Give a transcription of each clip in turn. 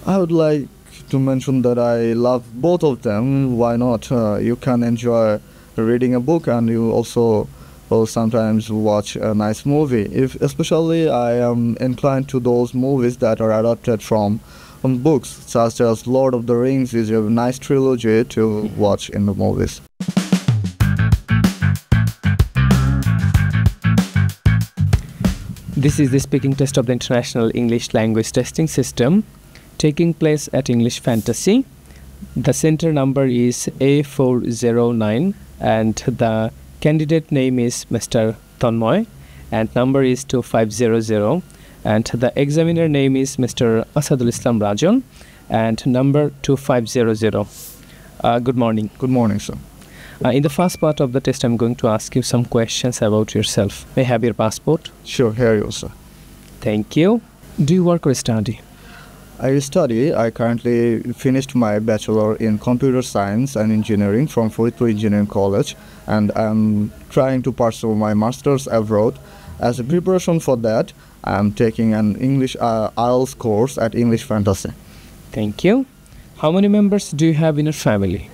I would like to mention that I love both of them. Why not? You can enjoy reading a book, and you also will sometimes watch a nice movie. If especially I am inclined to those movies that are adapted from books, such as Lord of the Rings is a nice trilogy to watch in the movies. This is the speaking test of the International English Language Testing System taking place at English Fantasy. The center number is A409 and the candidate name is Mr. Tanmoy and number is 2500 and the examiner name is Mr. Asadul Islam Rajan and number 2500. Good morning. Good morning, sir. In the first part of the test, I'm going to ask you some questions about yourself. May I have your passport? Sure, here you, sir. Thank you. Do you work or study? I study. I currently finished my bachelor in computer science and engineering from Mohammadpur Engineering College, and I'm trying to pursue my master's abroad. As a preparation for that, I'm taking an English IELTS course at English Fantasy. Thank you. How many members do you have in your family?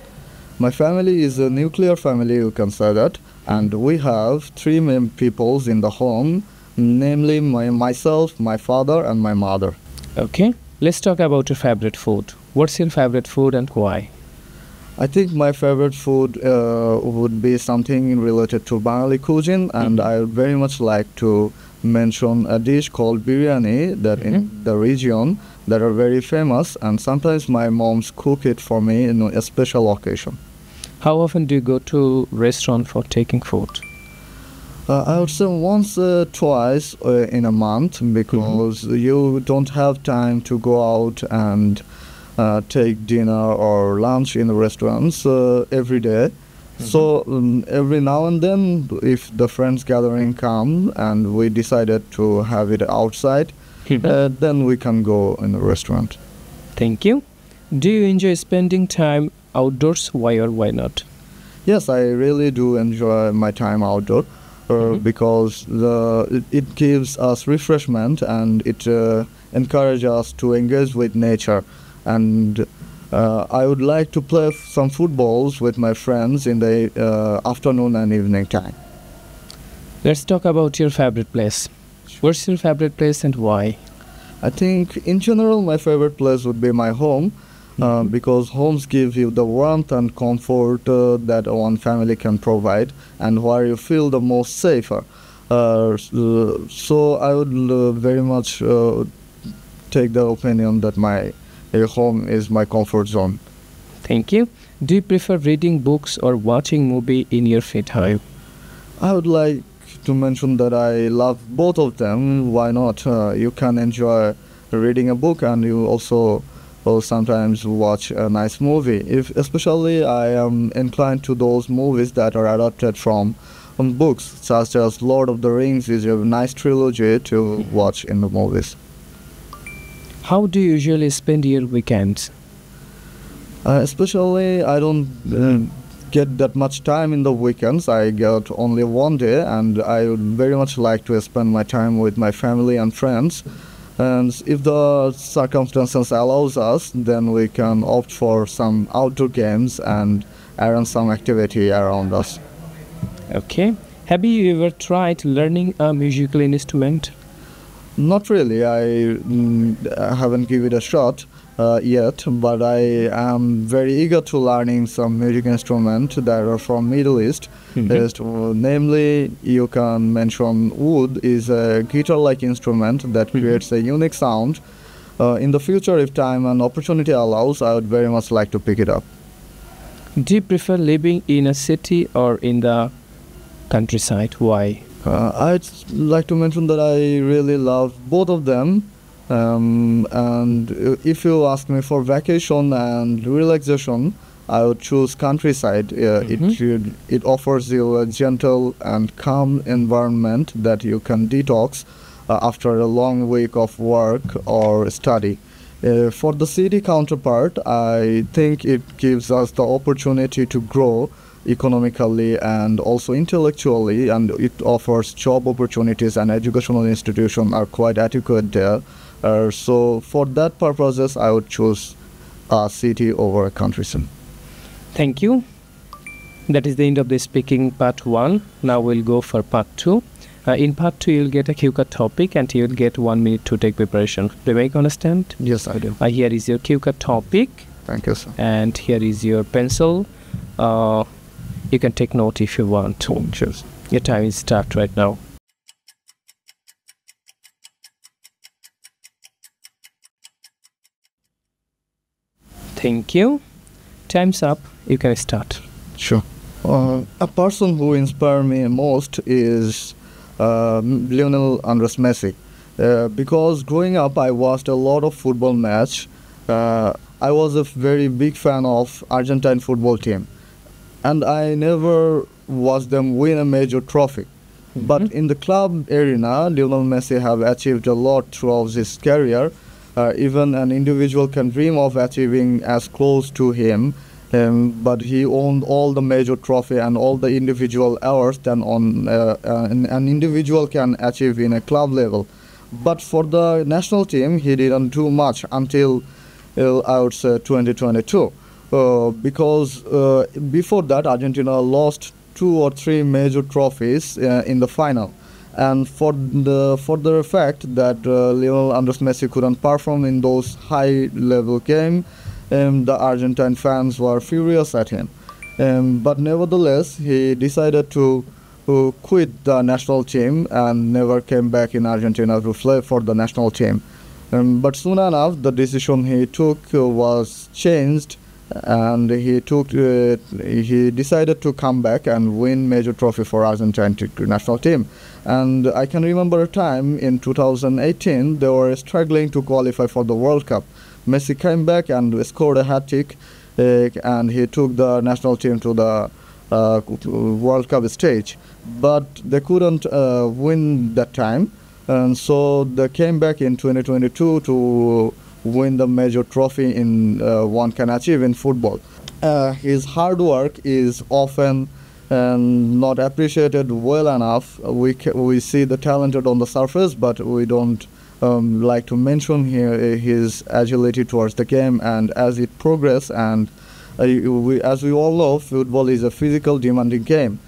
My family is a nuclear family, you can say that, and we have three main peoples in the home, namely myself, my father, and my mother. Okay. Let's talk about your favorite food. What's your favorite food and why? I think my favorite food would be something related to Bengali cuisine, and I would very much like to mention a dish called biryani that in the region that are very famous, and sometimes my moms cook it for me in a special occasion. How often do you go to restaurant for taking food? I would say once, twice in a month, because you don't have time to go out and take dinner or lunch in the restaurants every day. So every now and then, if the friends gathering come and we decided to have it outside, then we can go in the restaurant. Thank you. Do you enjoy spending time outdoors? Why or why not? Yes, I really do enjoy my time outdoor. Because it gives us refreshment and it encourages us to engage with nature. And I would like to play some footballs with my friends in the afternoon and evening time. Let's talk about your favorite place. What's your favorite place and why? I think in general my favorite place would be my home. Because homes give you the warmth and comfort that one family can provide, and where you feel the most safer. So I would very much take the opinion that my home is my comfort zone. Thank you. Do you prefer reading books or watching movie in your free time? I would like to mention that I love both of them. Why not? You can enjoy reading a book, and you also will sometimes watch a nice movie. If especially I am inclined to those movies that are adapted from books, such as Lord of the Rings is a nice trilogy to watch in the movies. How do you usually spend your weekends? Especially I don't get that much time in the weekends. I get only one day, and I would very much like to spend my time with my family and friends. And if the circumstances allows us, then we can opt for some outdoor games and arrange some activity around us. Okay. Have you ever tried learning a musical instrument? Not really. I haven't given it a shot yet, but I am very eager to learning some music instrument that are from Middle East. Namely, you can mention oud is a guitar-like instrument that creates a unique sound. In the future, if time and opportunity allows, I would very much like to pick it up. Do you prefer living in a city or in the countryside? Why? I'd like to mention that I really love both of them. And if you ask me for vacation and relaxation, I would choose countryside. It offers you a gentle and calm environment that you can detox after a long week of work or study. For the city counterpart, I think it gives us the opportunity to grow economically and also intellectually, and it offers job opportunities, and educational institutions are quite adequate there. So for that purposes, I would choose a city over a country. Thank you. That is the end of the speaking part 1. Now we'll go for part 2. In part 2, you'll get a cue card topic and you'll get 1 minute to take preparation. Do you make understand? Yes, I do. Here is your cue card topic. Thank you, sir. And here is your pencil. You can take note if you want to. Sure. Your time is start right now. Thank you. Time's up. You can start. Sure. A person who inspired me most is Lionel Andres Messi. Because growing up, I watched a lot of football match. I was a very big fan of Argentine football team, and I never watched them win a major trophy. But in the club arena, Lionel Messi have achieved a lot throughout his career. Even an individual can dream of achieving as close to him. But he owned all the major trophy and all the individual awards that an individual can achieve in a club level. But for the national team, he didn't do much until I would say 2022, because before that Argentina lost 2 or 3 major trophies in the final. And for the fact that Lionel Andres Messi couldn't perform in those high-level games, the Argentine fans were furious at him. But nevertheless, he decided to quit the national team and never came back in Argentina to play for the national team. But soon enough, the decision he took was changed, and he decided to come back and win major trophy for Argentine national team. And I can remember a time in 2018 they were struggling to qualify for the World Cup. Messi came back and scored a hat-trick, and he took the national team to the World Cup stage. But they couldn't win that time, and so they came back in 2022 to win the major trophy in one can achieve in football. His hard work is often not appreciated well enough. We see the talented on the surface, but we don't like to mention here his agility towards the game and as it progresses. And as we all know, football is a physical demanding game.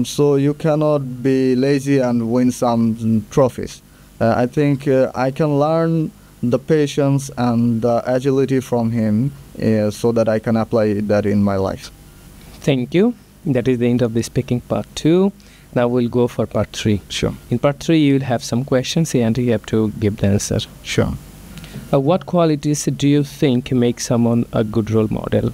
So you cannot be lazy and win some trophies. I think I can learn the patience and the agility from him so that I can apply that in my life. Thank you. That is the end of the speaking part 2. Now we'll go for part 3. Sure. In part 3, you will have some questions and you have to give the answer. Sure. What qualities do you think make someone a good role model?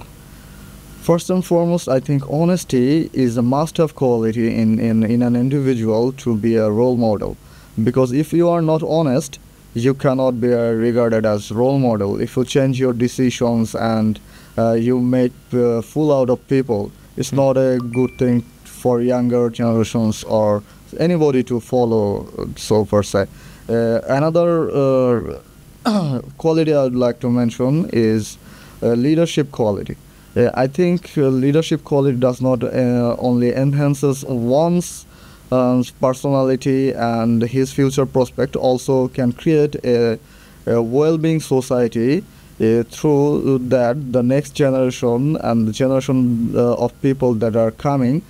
First and foremost, I think honesty is a must-have quality in an individual to be a role model. Because if you are not honest, you cannot be regarded as role model. If you change your decisions and you make fool out of people, it's not a good thing for younger generations or anybody to follow, so per se. Another quality I would like to mention is leadership quality. I think leadership quality does not only enhances one's personality and his future prospect, also can create a well-being society through that the next generation and the generation of people that are coming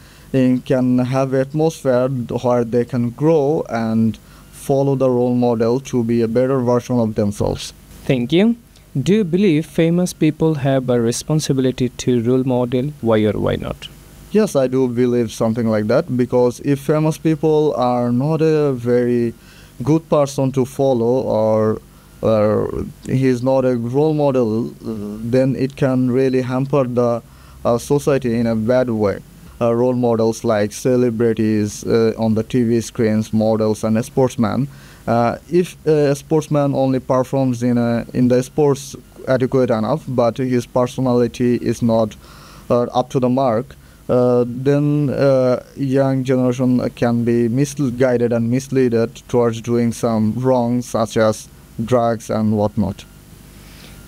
can have an atmosphere where they can grow and follow the role model to be a better version of themselves. Thank you. Do you believe famous people have a responsibility to role model? Why or why not? Yes, I do believe something like that, because if famous people are not a very good person to follow or he is not a role model, then it can really hamper the society in a bad way. Role models like celebrities on the TV screens, models and sportsmen. If a sportsman only performs in the sports adequate enough, but his personality is not up to the mark, then young generation can be misguided and misled towards doing some wrong, such as drugs and whatnot.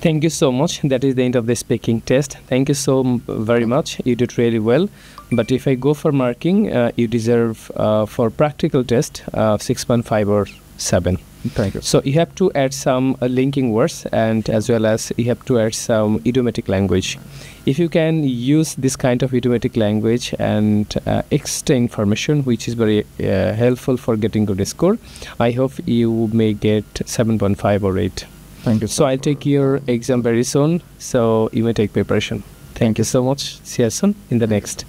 Thank you so much. That is the end of the speaking test. Thank you so very much. You did really well. But if I go for marking, you deserve for practical test 6.5 or 7. Thank you. So you have to add some linking words, and as well as you have to add some idiomatic language. If you can use this kind of idiomatic language and extra information, which is very helpful for getting good score, I hope you may get 7.5 or 8. Thank you. So I'll take your exam very soon, so you may take preparation. Thank you so much. See you soon in the next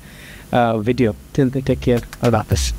video. Till then, take care. Allah Hafiz.